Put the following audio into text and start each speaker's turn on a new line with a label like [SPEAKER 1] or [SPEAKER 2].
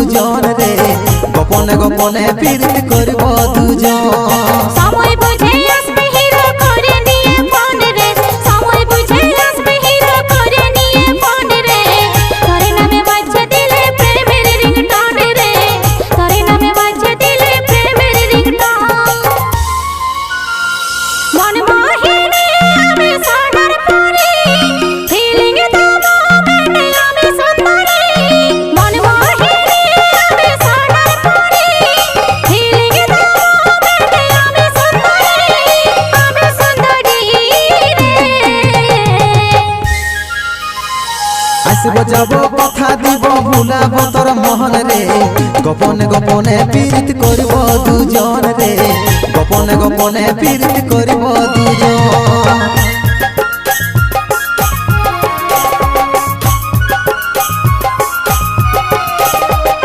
[SPEAKER 1] দুজন রে গোপনে গোপনে প্রীত করব দুজন
[SPEAKER 2] সময় বুঝে আসবে হিরো করে নিয়ে ফোন রে সময় বুঝে আসবে হিরো করে নিয়ে ফোন রে তোরে নামে বাজছে দিলে প্রেমের রিংটোন রে তোরে নামে বাজছে দিলে প্রেমের রিংটোন মন মোহিনী আমি সোনার পরি ফিলিং দেবো মেনে আমি সুন্দরী মন মোহিনী আমি সোনার পরি ফিলিং দেবো মেনে আমি সুন্দরী রে
[SPEAKER 1] আসব যাব কথা দিব ভুলাব তোর মহন রে গোপনে গোপনে প্রীত করব দুজন রে গোপনে গোপনে প্রীত করব দুজন